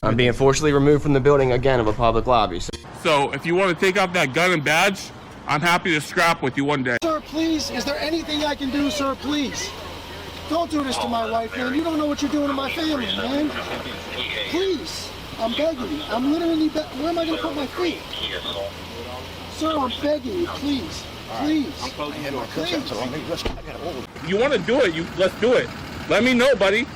I'm being forcibly removed from the building again of a public lobby. So if you want to take out that gun and badge, I'm happy to scrap with you one day. Sir, please, is there anything I can do, sir, please? Don't do this to my wife, man. You don't know what you're doing to my family, man. Please, I'm begging you. I'm literally where am I going to put my feet? Sir, I'm begging you, please. Please. Please. You want to do it, let's do it. Let me know, buddy.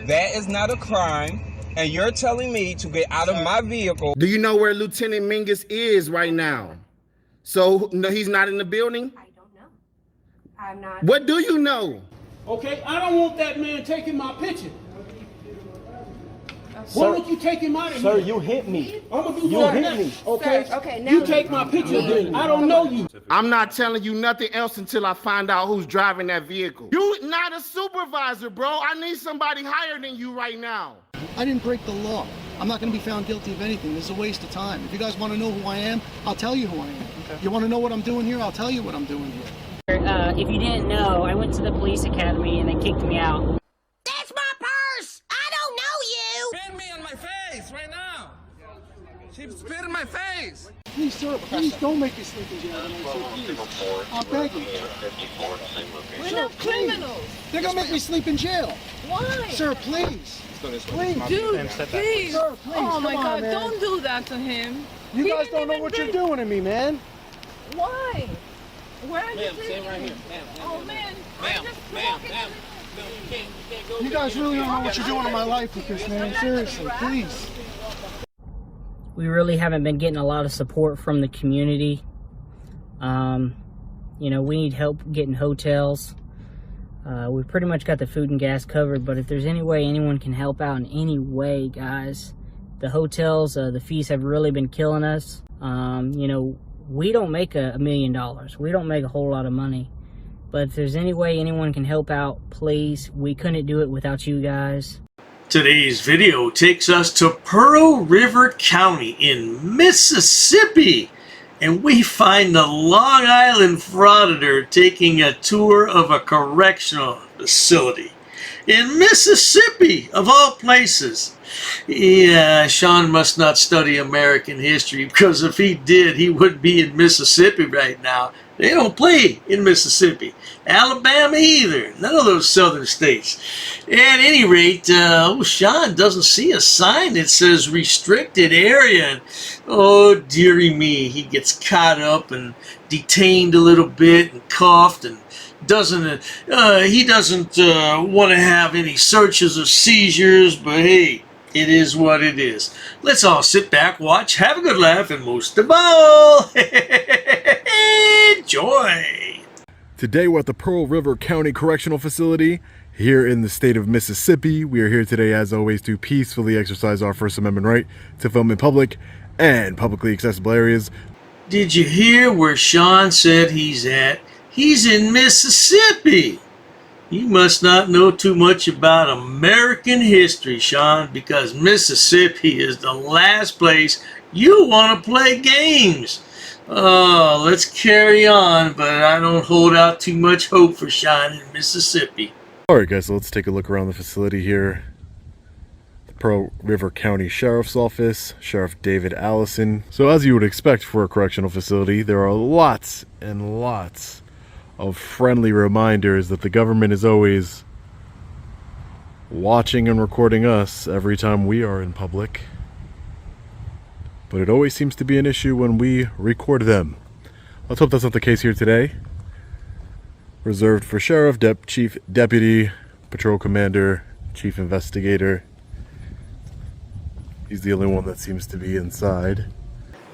That is not a crime, and you're telling me to get out of my vehicle. Do you know where Lieutenant Mingus is right now? So, no, he's not in the building? I don't know. I'm not. What do you know? Okay, I don't want that man taking my picture. Why don't you take him out of here? Sir, you hit me. I'm gonna do You that hit next, me. okay? Sir, okay, now you take my picture then. I don't know you. I'm not telling you nothing else until I find out who's driving that vehicle. You not a supervisor, bro. I need somebody higher than you right now. I didn't break the law. I'm not going to be found guilty of anything. This is a waste of time. If you guys want to know who I am, I'll tell you who I am. Okay. You want to know what I'm doing here? I'll tell you what I'm doing here. If you didn't know, I went to the police academy and they kicked me out. That's my purse! I don't know you! Spit me on my face right now. She spit in my face. Please, sir, please don't make me sleep in jail tonight, sir, please. I'm begging you. We're not criminals. They're going to make me sleep in jail. Why? Sir, please. Please. Dude, please. Sir, please. Oh my Come on, God, man. don't do that to him. You He guys didn't don't know even what bring- you're doing to me, man. Why? Where are you Ma'am, taking stand right me? here. Ma'am, Oh man, ma'am, I'm just ma'am, walking. ma'am. No, you can't go. You guys really don't know what you're doing in my life with this, man. Seriously, please. We really haven't been getting a lot of support from the community. You know, we need help getting hotels. We pretty much got the food and gas covered, but if there's any way anyone can help out in any way, guys, the hotels, the fees have really been killing us. You know, we don't make $1 million. We don't make a whole lot of money. But if there's any way anyone can help out, please. We couldn't do it without you guys. Today's video takes us to Pearl River County in Mississippi, and we find the Long Island Frauditor taking a tour of a correctional facility in Mississippi, of all places. Yeah, Sean must not study American history, because if he did, he would be in Mississippi right now. They don't play in Mississippi. Alabama either. None of those southern states. At any rate, Sean doesn't see a sign that says restricted area. Oh, dearie me. He gets caught up and detained a little bit and cuffed and he doesn't want to have any searches or seizures, but hey, it is what it is. Let's all sit back, watch, have a good laugh, and most of all, enjoy. Today we're at the Pearl River County Correctional Facility here in the state of Mississippi. We are here today, as always, to peacefully exercise our First Amendment right to film in public and publicly accessible areas. Did you hear where Sean said he's at? He's in Mississippi. You must not know too much about American history, Sean, because Mississippi is the last place you want to play games. Oh, let's carry on, but I don't hold out too much hope for Sean in Mississippi. Alright guys, so let's take a look around the facility here. The Pearl River County Sheriff's Office, Sheriff David Allison. So as you would expect for a correctional facility, there are lots and lots of friendly reminders that the government is always watching and recording us every time we are in public. But it always seems to be an issue when we record them. Let's hope that's not the case here today. Reserved for Sheriff, Chief Deputy, Patrol Commander, Chief Investigator. He's the only one that seems to be inside.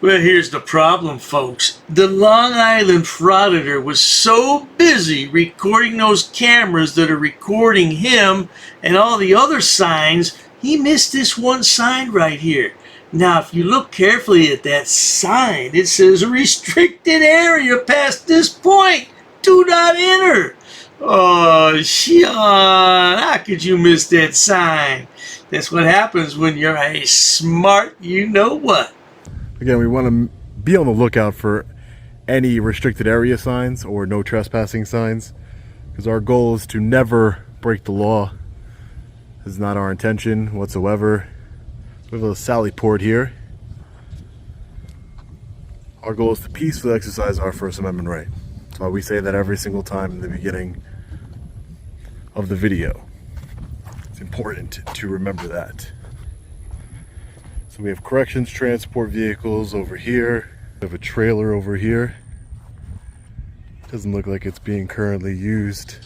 Well, here's the problem, folks. The Long Island Frauditor was so busy recording those cameras that are recording him and all the other signs, he missed this one sign right here. Now, if you look carefully at that sign, it says restricted area past this point. Do not enter. Oh, Sean, how could you miss that sign? That's what happens when you're a smart you-know-what. Again, we want to be on the lookout for any restricted area signs or no trespassing signs, because our goal is to never break the law. It's not our intention whatsoever. We have a Sally port here. Our goal is to peacefully exercise our First Amendment right. That's why we say that every single time in the beginning of the video. It's important to remember that. So we have corrections transport vehicles over here. We have a trailer over here. Doesn't look like it's being currently used.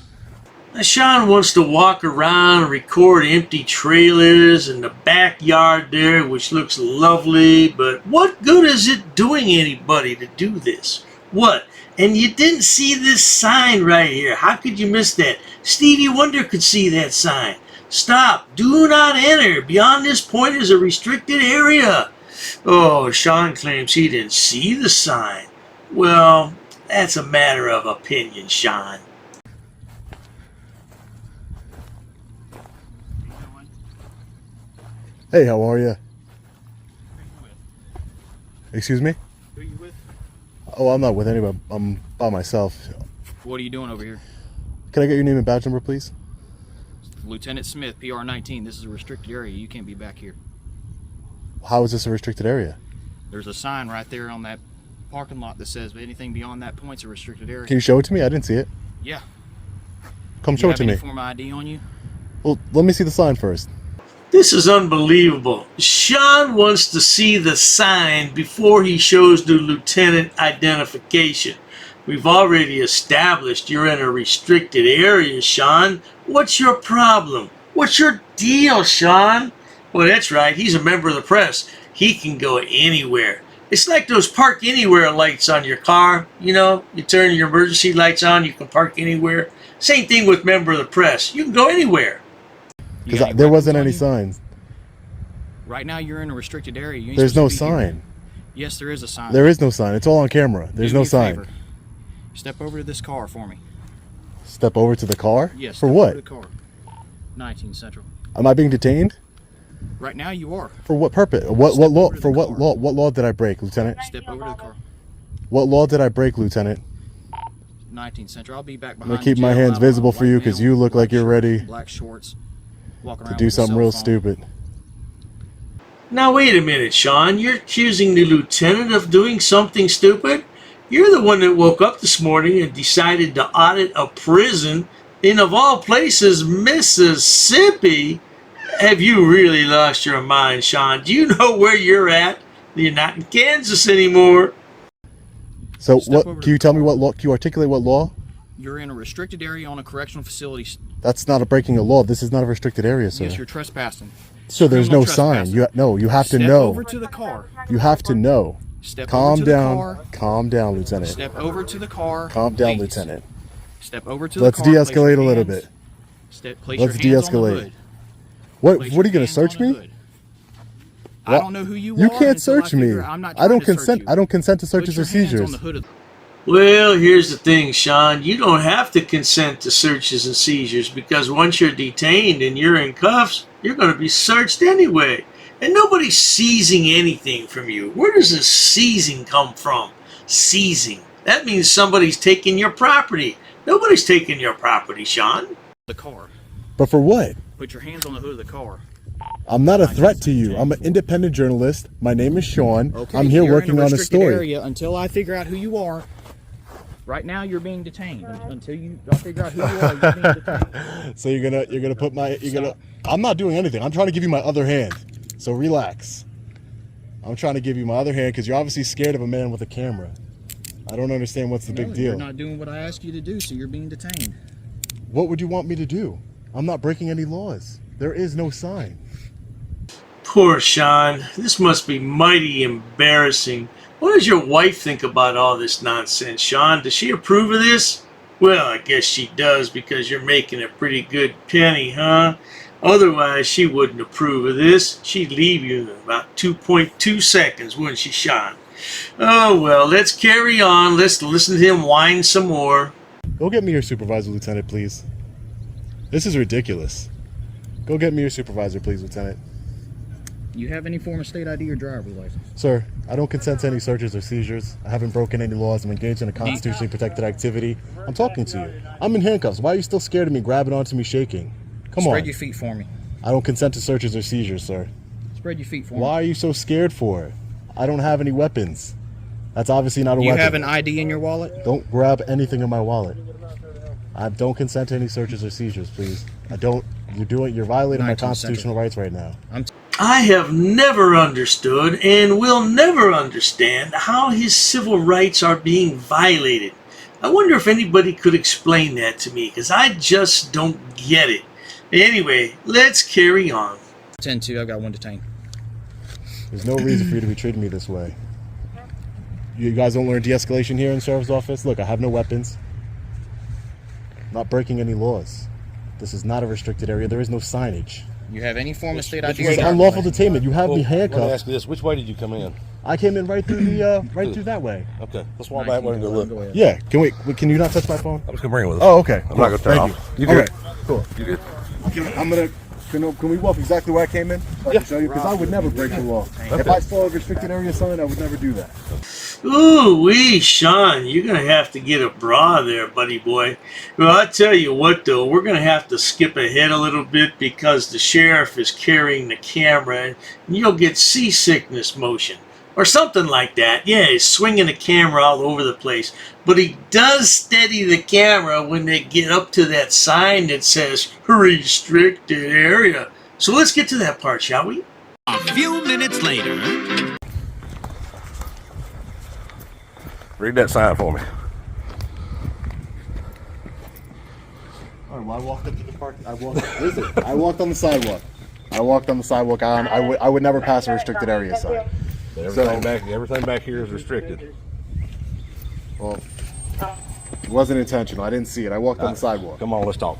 Now, Sean wants to walk around and record empty trailers in the backyard there, which looks lovely, but what good is it doing anybody to do this? What? And you didn't see this sign right here. How could you miss that? Stevie Wonder could see that sign. Stop. Do not enter. Beyond this point is a restricted area. Oh, Sean claims he didn't see the sign. Well, that's a matter of opinion, Sean. Hey, how are you? Excuse me? Who are you with? Oh, I'm not with anybody. I'm by myself. What are you doing over here? Can I get your name and badge number, please? Lieutenant Smith, PR 19. This is a restricted area. You can't be back here. How is this a restricted area? There's a sign right there on that parking lot that says anything beyond that point's a restricted area. Can you show it to me? I didn't see it. Yeah. Come show it to me. You have any form of ID on you? Well, let me see the sign first. This is unbelievable. Sean wants to see the sign before he shows the lieutenant identification. We've already established you're in a restricted area, Sean. What's your problem? What's your deal, Sean? Well, that's right. He's a member of the press. He can go anywhere. It's like those park anywhere lights on your car. You know, you turn your emergency lights on, you can park anywhere. Same thing with member of the press. You can go anywhere. Because there wasn't any signs. Right now you're in a restricted area. You ain't There's no supposed to be sign. here. Yes, there is a sign. There is no sign. It's all on camera. There's Do me no a sign. favor. Step over to this car for me. Step over to the car? Yes. For step what? Over to the car. 19 Central. Am I being detained? Right now you are. For what purpose? What law? For what law? What law did I break, Lieutenant? Step over to the car. What law did I break, Lieutenant? 19 Central. I'll be back I'm behind. gonna keep my hands visible for you because you look like you're ready Black shorts. Walking to around do with a something cell real phone. stupid. Now, wait a minute, Sean. You're accusing the lieutenant of doing something stupid? You're the one that woke up this morning and decided to audit a prison in, of all places, Mississippi. Have you really lost your mind, Sean? Do you know where you're at? You're not in Kansas anymore. So what? Can you tell me what law? Can you articulate what law? You're in a restricted area on a correctional facility. That's not a breaking a law. This is not a restricted area, sir. Yes, you're trespassing. So there's no sign. trespassing. You have to Step know. over to the car. You have to know. Step Calm over to down. the car. Calm down, Lieutenant. Step over to the car. Calm down, please. Lieutenant. Step over to Let's the car. de-escalate a little bit. Place Let's your hands on the de-escalate. hood. What? Place What are your you gonna hands on search the me? hood. I don't know who you are. You can't until I search me. figure- I'm not I don't trying to search consent. you. I don't consent to Put searches your or hands on seizures. the hood of- Well, here's the thing, Sean. You don't have to consent to searches and seizures because once you're detained and you're in cuffs, you're going to be searched anyway. And nobody's seizing anything from you. Where does this seizing come from? Seizing. That means somebody's taking your property. Nobody's taking your property, Sean. The car. But for what? Put your hands on the hood of the car. I'm not a threat to you. I'm an independent journalist. My name is Sean. Okay, I'm here you're working in a on a restricted story. area until I figure out who you are. Right now, you're being detained. Until I figure out who you are, you're being detained. So you're gonna put my I'm not doing anything. I'm trying to give you my other hand. So relax. I'm trying to give you my other hand because you're obviously scared of a man with a camera. I don't understand what's the big deal. You're not doing what I asked you to do, so you're being detained. What would you want me to do? I'm not breaking any laws. There is no sign. Poor Sean. This must be mighty embarrassing. What does your wife think about all this nonsense, Sean? Does she approve of this? Well, I guess she does because you're making a pretty good penny, huh? Otherwise, she wouldn't approve of this. She'd leave you in about 2.2 seconds, wouldn't she, Sean? Oh, well, let's carry on. Let's listen to him whine some more. Go get me your supervisor, Lieutenant, please. This is ridiculous. Go get me your supervisor, please, Lieutenant. You have any form of state ID or driver's license? Sir, I don't consent to any searches or seizures. I haven't broken any laws. I'm engaged in a constitutionally protected activity. I'm talking to you. I'm in handcuffs. Why are you still scared of me, grabbing onto me, shaking? Come on. Spread your feet for me. I don't consent to searches or seizures, sir. Spread your feet for me. Why are you so scared for it? I don't have any weapons. That's obviously not a Do you weapon. have an ID in your wallet? Don't grab anything in my wallet. I don't consent to any searches or seizures, please. I don't. You're violating my constitutional rights right now. I have never understood and will never understand how his civil rights are being violated. I wonder if anybody could explain that to me, because I just don't get it. Anyway, let's carry on. 10-2, I've got one detained. There's no reason for you to be treating me this way. You guys don't learn de-escalation here in the sheriff's office? Look, I have no weapons. I'm not breaking any laws. This is not a restricted area. There is no signage. You have any form of state ID? It's unlawful detainment. You have me handcuffed. Let me ask you this: which way did you come in? I came in right through the through that way. Okay, let's walk back and go look. Yeah. Can you not touch my phone? I'm just gonna bring it with us. Oh, okay. I'm not gonna turn it off. You good? Cool. You good? Can we walk exactly where I came in? Yeah. Because I would never break the law. Okay. If I saw a restricted area sign, I would never do that. Ooh-wee, Sean, you're going to have to get a bra there, buddy boy. Well, I tell you what, though, we're going to have to skip ahead a little bit because the sheriff is carrying the camera, and you'll get seasickness motion. Or something like that. Yeah, he's swinging the camera all over the place. But he does steady the camera when they get up to that sign that says, restricted area. So let's get to that part, shall we? A few minutes later... Read that sign for me. All right, well, I walked up to the park. I walked on the sidewalk. I would never pass a restricted area sign. Everything back here is restricted. Well, it wasn't intentional. I didn't see it. I walked on the sidewalk. Come on, let's talk.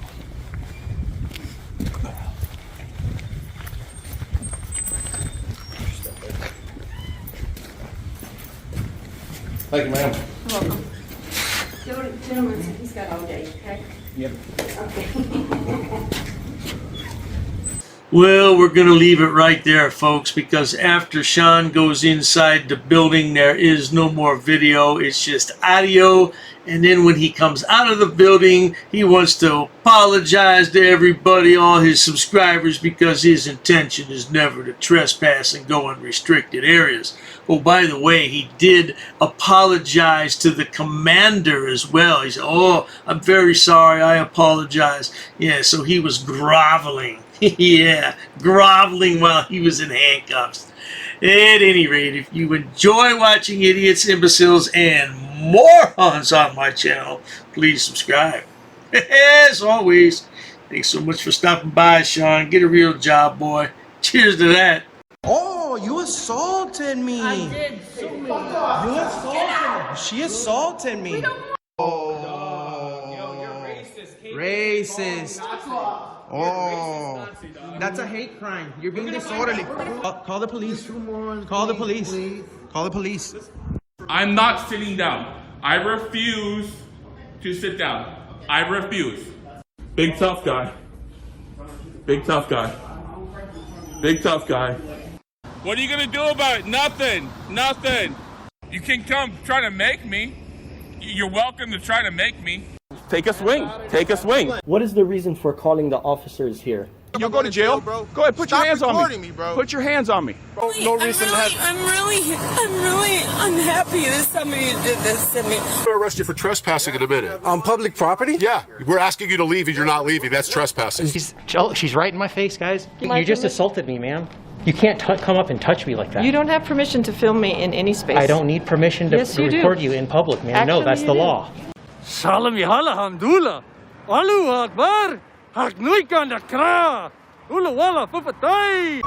Thank you, ma'am. You're welcome. Gentlemen, he's got all day, okay? Yep. Okay. Well, we're going to leave it right there, folks, because after Sean goes inside the building, there is no more video. It's just audio. And then when he comes out of the building, he wants to apologize to everybody, all his subscribers, because his intention is never to trespass and go in restricted areas. Oh, by the way, he did apologize to the commander as well. He said, oh, I'm very sorry. I apologize. Yeah, so he was groveling. Yeah, groveling while he was in handcuffs. At any rate, if you enjoy watching idiots, imbeciles, and morons on my channel, please subscribe. As always, thanks so much for stopping by, Sean. Get a real job, boy. Cheers to that. Oh, you assaulted me. I did so many. You assaulted me. She assaulted me. Yo, you're racist. Racist. Oh, that's a hate crime. You're being disorderly. Call the police. Call the police. Call the police. I'm not sitting down. I refuse to sit down. I refuse. Big tough guy. Big tough guy. Big tough guy. What are you gonna do about it? Nothing. Nothing. You can come try to make me. You're welcome to try to make me. Take a swing. Take a swing. What is the reason for calling the officers here? You'll go to jail, bro. Go ahead, put your hands on me. Put your hands on me. No reason I'm really unhappy that somebody did this to me. I'm gonna arrest you for trespassing in a minute. On public property? Yeah, we're asking you to leave and you're not leaving. That's trespassing. She's right in my face, guys. You just assaulted me, ma'am. You can't come up and touch me like that. You don't have permission to film me in any space. I don't need permission to Yes, you do. record you in public, ma'am. No, Actually, that's you the do. law. Salam yahala hamdullah. Allahu Akbar. Haknuikan dakra. Ula wala pupatai.